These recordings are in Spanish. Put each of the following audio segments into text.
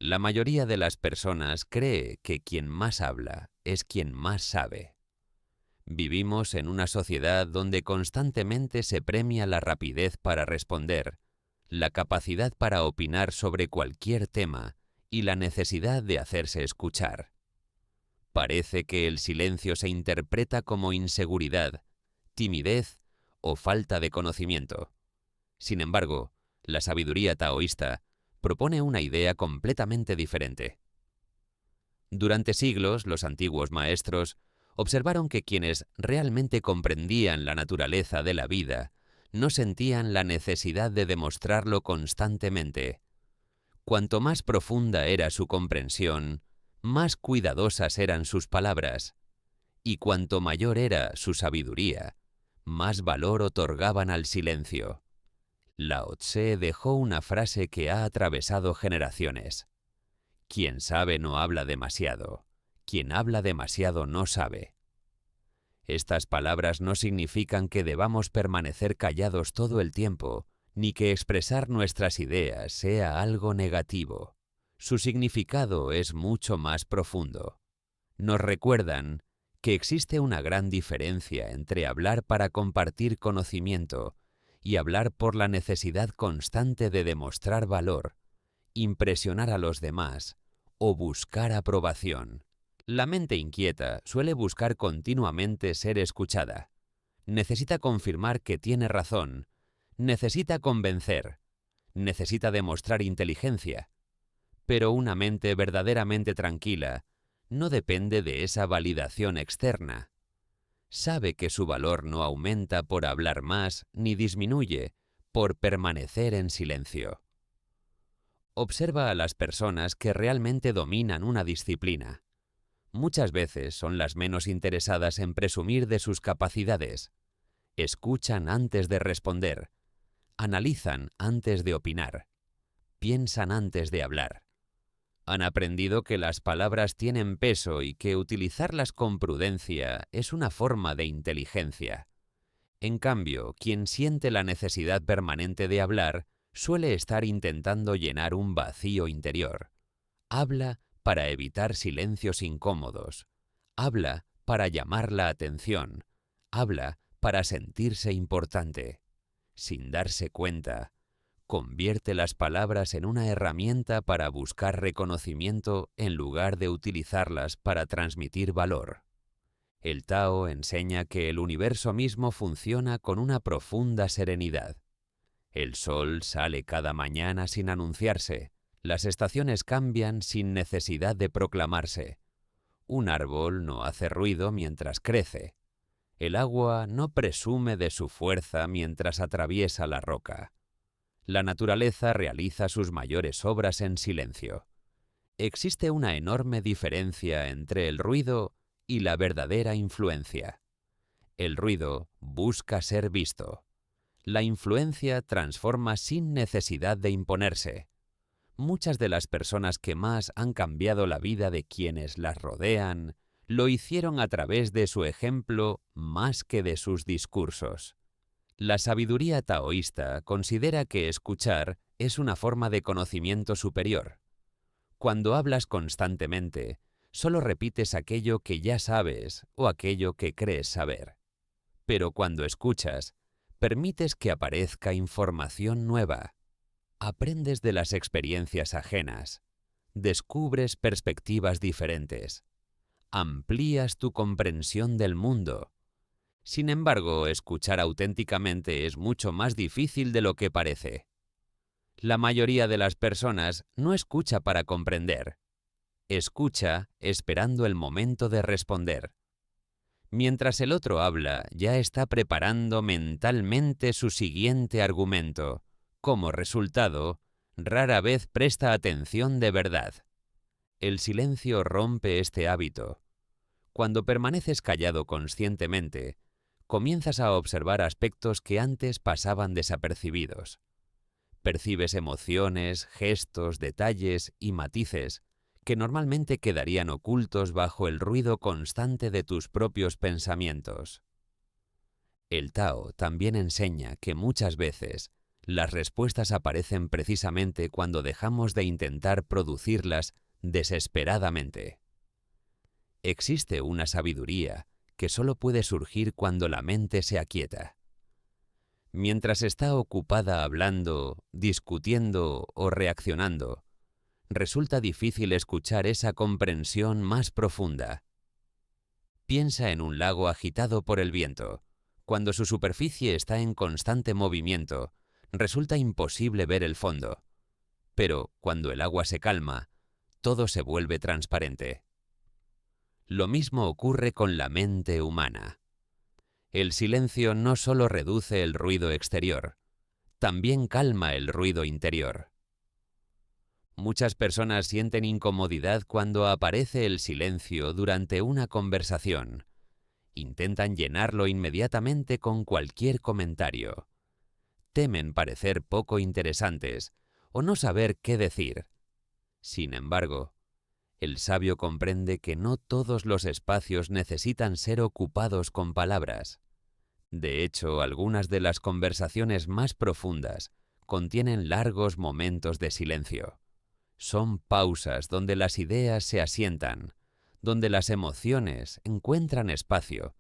La mayoría de las personas cree que quien más habla es quien más sabe. Vivimos en una sociedad donde constantemente se premia la rapidez para responder, la capacidad para opinar sobre cualquier tema y la necesidad de hacerse escuchar. Parece que el silencio se interpreta como inseguridad, timidez o falta de conocimiento. Sin embargo, la sabiduría taoísta propone una idea completamente diferente. Durante siglos, los antiguos maestros observaron que quienes realmente comprendían la naturaleza de la vida no sentían la necesidad de demostrarlo constantemente. Cuanto más profunda era su comprensión, más cuidadosas eran sus palabras, y cuanto mayor era su sabiduría, más valor otorgaban al silencio. Lao Tse dejó una frase que ha atravesado generaciones. Quien sabe no habla demasiado. Quien habla demasiado no sabe. Estas palabras no significan que debamos permanecer callados todo el tiempo, ni que expresar nuestras ideas sea algo negativo. Su significado es mucho más profundo. Nos recuerdan que existe una gran diferencia entre hablar para compartir conocimiento y hablar por la necesidad constante de demostrar valor, impresionar a los demás o buscar aprobación. La mente inquieta suele buscar continuamente ser escuchada. Necesita confirmar que tiene razón, necesita convencer, necesita demostrar inteligencia. Pero una mente verdaderamente tranquila no depende de esa validación externa. Sabe que su valor no aumenta por hablar más ni disminuye por permanecer en silencio. Observa a las personas que realmente dominan una disciplina. Muchas veces son las menos interesadas en presumir de sus capacidades. Escuchan antes de responder, analizan antes de opinar, piensan antes de hablar. Han aprendido que las palabras tienen peso y que utilizarlas con prudencia es una forma de inteligencia. En cambio, quien siente la necesidad permanente de hablar suele estar intentando llenar un vacío interior. Habla para evitar silencios incómodos. Habla para llamar la atención. Habla para sentirse importante. Sin darse cuenta, convierte las palabras en una herramienta para buscar reconocimiento en lugar de utilizarlas para transmitir valor. El Tao enseña que el universo mismo funciona con una profunda serenidad. El sol sale cada mañana sin anunciarse. Las estaciones cambian sin necesidad de proclamarse. Un árbol no hace ruido mientras crece. El agua no presume de su fuerza mientras atraviesa la roca. La naturaleza realiza sus mayores obras en silencio. Existe una enorme diferencia entre el ruido y la verdadera influencia. El ruido busca ser visto. La influencia transforma sin necesidad de imponerse. Muchas de las personas que más han cambiado la vida de quienes las rodean lo hicieron a través de su ejemplo más que de sus discursos. La sabiduría taoísta considera que escuchar es una forma de conocimiento superior. Cuando hablas constantemente, solo repites aquello que ya sabes o aquello que crees saber. Pero cuando escuchas, permites que aparezca información nueva. Aprendes de las experiencias ajenas. Descubres perspectivas diferentes. Amplías tu comprensión del mundo. Sin embargo, escuchar auténticamente es mucho más difícil de lo que parece. La mayoría de las personas no escucha para comprender. Escucha esperando el momento de responder. Mientras el otro habla, ya está preparando mentalmente su siguiente argumento. Como resultado, rara vez presta atención de verdad. El silencio rompe este hábito. Cuando permaneces callado conscientemente, comienzas a observar aspectos que antes pasaban desapercibidos. Percibes emociones, gestos, detalles y matices que normalmente quedarían ocultos bajo el ruido constante de tus propios pensamientos. El Tao también enseña que muchas veces Las respuestas aparecen precisamente cuando dejamos de intentar producirlas desesperadamente. Existe una sabiduría que solo puede surgir cuando la mente se aquieta. Mientras está ocupada hablando, discutiendo o reaccionando, resulta difícil escuchar esa comprensión más profunda. Piensa en un lago agitado por el viento. Cuando su superficie está en constante movimiento, resulta imposible ver el fondo. Pero cuando el agua se calma, todo se vuelve transparente. Lo mismo ocurre con la mente humana. El silencio no solo reduce el ruido exterior, también calma el ruido interior. Muchas personas sienten incomodidad cuando aparece el silencio durante una conversación. Intentan llenarlo inmediatamente con cualquier comentario. Temen parecer poco interesantes o no saber qué decir. Sin embargo, el sabio comprende que no todos los espacios necesitan ser ocupados con palabras. De hecho, algunas de las conversaciones más profundas contienen largos momentos de silencio. Son pausas donde las ideas se asientan, donde las emociones encuentran espacio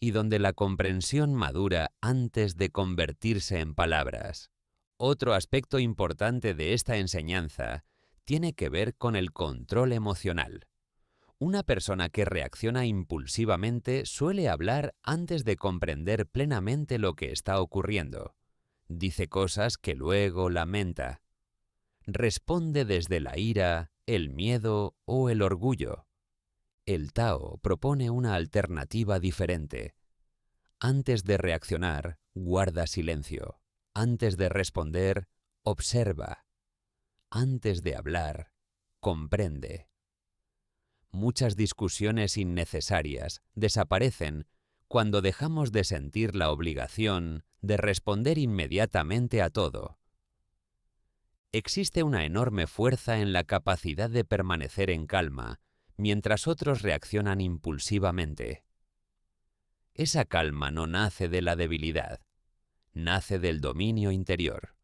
y donde la comprensión madura antes de convertirse en palabras. Otro aspecto importante de esta enseñanza tiene que ver con el control emocional. Una persona que reacciona impulsivamente suele hablar antes de comprender plenamente lo que está ocurriendo. Dice cosas que luego lamenta. Responde desde la ira, el miedo o el orgullo. El Tao propone una alternativa diferente. Antes de reaccionar, guarda silencio. Antes de responder, observa. Antes de hablar, comprende. Muchas discusiones innecesarias desaparecen cuando dejamos de sentir la obligación de responder inmediatamente a todo. Existe una enorme fuerza en la capacidad de permanecer en calma mientras otros reaccionan impulsivamente. Esa calma no nace de la debilidad, nace del dominio interior.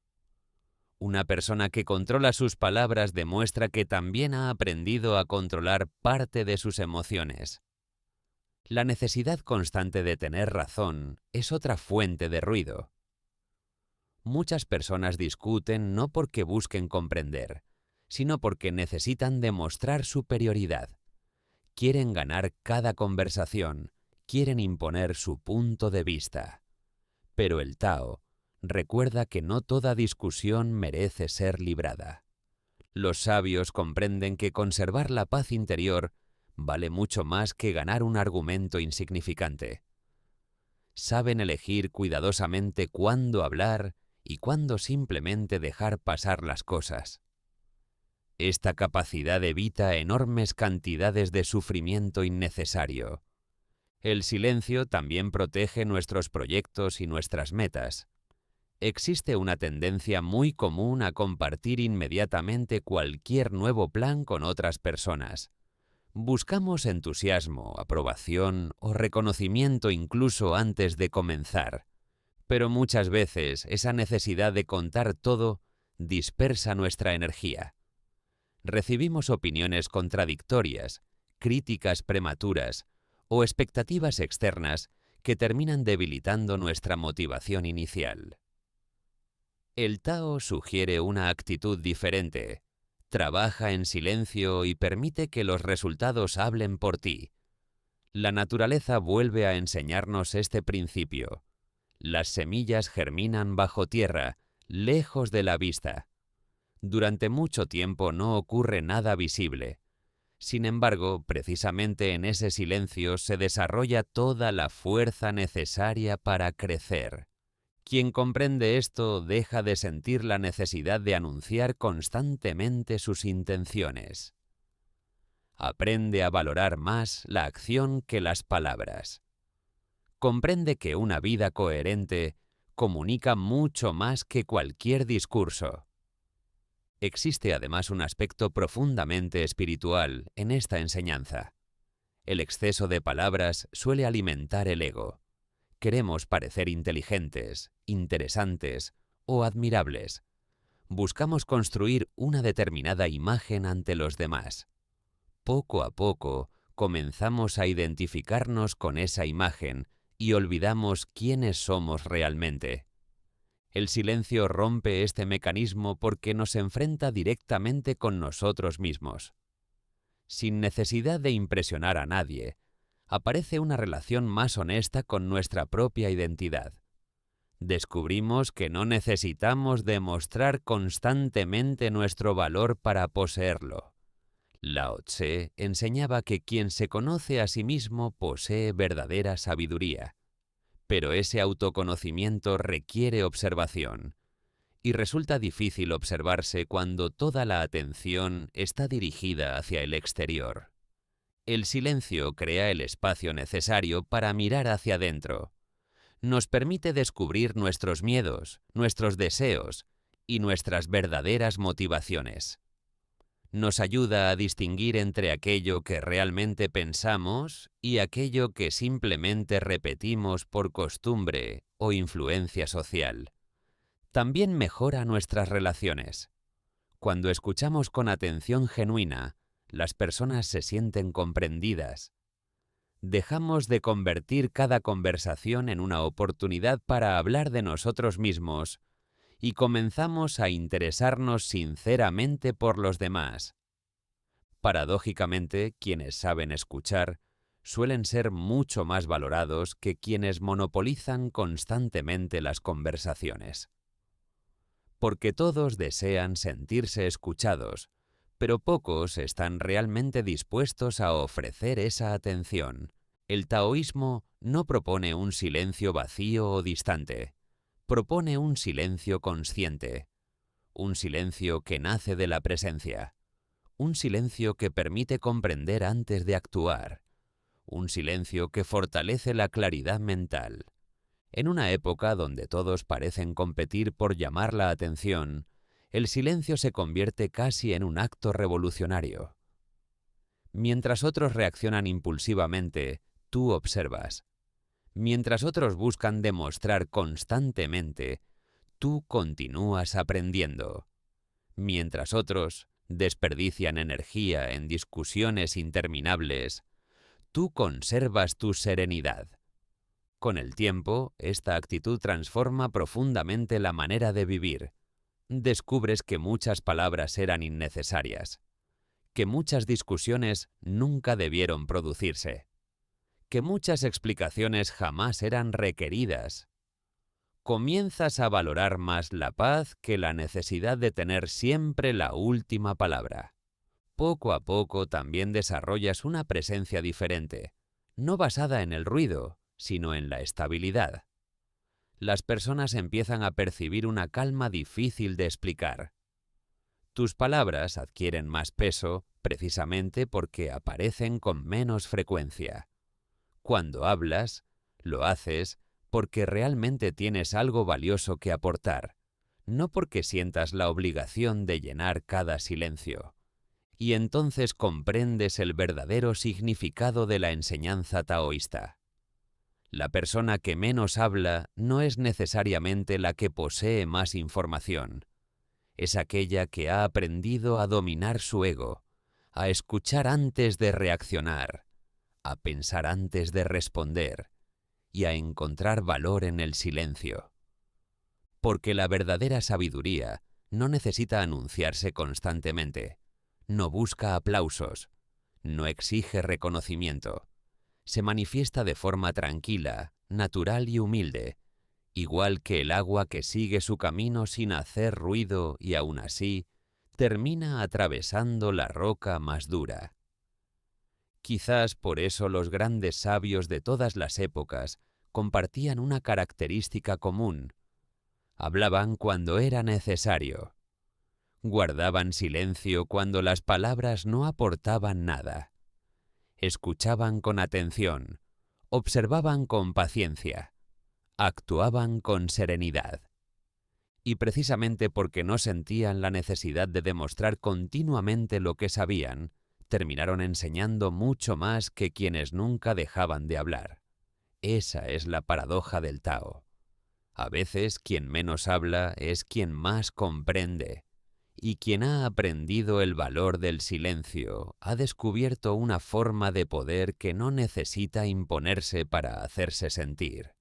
Una persona que controla sus palabras demuestra que también ha aprendido a controlar parte de sus emociones. La necesidad constante de tener razón es otra fuente de ruido. Muchas personas discuten no porque busquen comprender, sino porque necesitan demostrar superioridad. Quieren ganar cada conversación, quieren imponer su punto de vista. Pero el Tao recuerda que no toda discusión merece ser librada. Los sabios comprenden que conservar la paz interior vale mucho más que ganar un argumento insignificante. Saben elegir cuidadosamente cuándo hablar y cuándo simplemente dejar pasar las cosas. Esta capacidad evita enormes cantidades de sufrimiento innecesario. El silencio también protege nuestros proyectos y nuestras metas. Existe una tendencia muy común a compartir inmediatamente cualquier nuevo plan con otras personas. Buscamos entusiasmo, aprobación o reconocimiento incluso antes de comenzar. Pero muchas veces esa necesidad de contar todo dispersa nuestra energía. Recibimos opiniones contradictorias, críticas prematuras o expectativas externas que terminan debilitando nuestra motivación inicial. El Tao sugiere una actitud diferente. Trabaja en silencio y permite que los resultados hablen por ti. La naturaleza vuelve a enseñarnos este principio. Las semillas germinan bajo tierra, lejos de la vista. Durante mucho tiempo no ocurre nada visible. Sin embargo, precisamente en ese silencio se desarrolla toda la fuerza necesaria para crecer. Quien comprende esto deja de sentir la necesidad de anunciar constantemente sus intenciones. Aprende a valorar más la acción que las palabras. Comprende que una vida coherente comunica mucho más que cualquier discurso. Existe además un aspecto profundamente espiritual en esta enseñanza. El exceso de palabras suele alimentar el ego. Queremos parecer inteligentes, interesantes o admirables. Buscamos construir una determinada imagen ante los demás. Poco a poco, comenzamos a identificarnos con esa imagen y olvidamos quiénes somos realmente. El silencio rompe este mecanismo porque nos enfrenta directamente con nosotros mismos. Sin necesidad de impresionar a nadie, aparece una relación más honesta con nuestra propia identidad. Descubrimos que no necesitamos demostrar constantemente nuestro valor para poseerlo. Lao Tse enseñaba que quien se conoce a sí mismo posee verdadera sabiduría. Pero ese autoconocimiento requiere observación, y resulta difícil observarse cuando toda la atención está dirigida hacia el exterior. El silencio crea el espacio necesario para mirar hacia adentro. Nos permite descubrir nuestros miedos, nuestros deseos y nuestras verdaderas motivaciones. Nos ayuda a distinguir entre aquello que realmente pensamos y aquello que simplemente repetimos por costumbre o influencia social. También mejora nuestras relaciones. Cuando escuchamos con atención genuina, las personas se sienten comprendidas. Dejamos de convertir cada conversación en una oportunidad para hablar de nosotros mismos y comenzamos a interesarnos sinceramente por los demás. Paradójicamente, quienes saben escuchar suelen ser mucho más valorados que quienes monopolizan constantemente las conversaciones. Porque todos desean sentirse escuchados, pero pocos están realmente dispuestos a ofrecer esa atención. El taoísmo no propone un silencio vacío o distante, propone un silencio consciente, un silencio que nace de la presencia, un silencio que permite comprender antes de actuar, un silencio que fortalece la claridad mental. En una época donde todos parecen competir por llamar la atención, el silencio se convierte casi en un acto revolucionario. Mientras otros reaccionan impulsivamente, tú observas. Mientras otros buscan demostrar constantemente, tú continúas aprendiendo. Mientras otros desperdician energía en discusiones interminables, tú conservas tu serenidad. Con el tiempo, esta actitud transforma profundamente la manera de vivir. Descubres que muchas palabras eran innecesarias, que muchas discusiones nunca debieron producirse, que muchas explicaciones jamás eran requeridas. Comienzas a valorar más la paz que la necesidad de tener siempre la última palabra. Poco a poco también desarrollas una presencia diferente, no basada en el ruido, sino en la estabilidad. Las personas empiezan a percibir una calma difícil de explicar. Tus palabras adquieren más peso precisamente porque aparecen con menos frecuencia. Cuando hablas, lo haces porque realmente tienes algo valioso que aportar, no porque sientas la obligación de llenar cada silencio. Y entonces comprendes el verdadero significado de la enseñanza taoísta. La persona que menos habla no es necesariamente la que posee más información. Es aquella que ha aprendido a dominar su ego, a escuchar antes de reaccionar, a pensar antes de responder y a encontrar valor en el silencio. Porque la verdadera sabiduría no necesita anunciarse constantemente, no busca aplausos, no exige reconocimiento. Se manifiesta de forma tranquila, natural y humilde, igual que el agua que sigue su camino sin hacer ruido y aún así termina atravesando la roca más dura. Quizás por eso los grandes sabios de todas las épocas compartían una característica común. Hablaban cuando era necesario. Guardaban silencio cuando las palabras no aportaban nada. Escuchaban con atención, observaban con paciencia, actuaban con serenidad. Y precisamente porque no sentían la necesidad de demostrar continuamente lo que sabían, terminaron enseñando mucho más que quienes nunca dejaban de hablar. Esa es la paradoja del Tao. A veces quien menos habla es quien más comprende, y quien ha aprendido el valor del silencio ha descubierto una forma de poder que no necesita imponerse para hacerse sentir.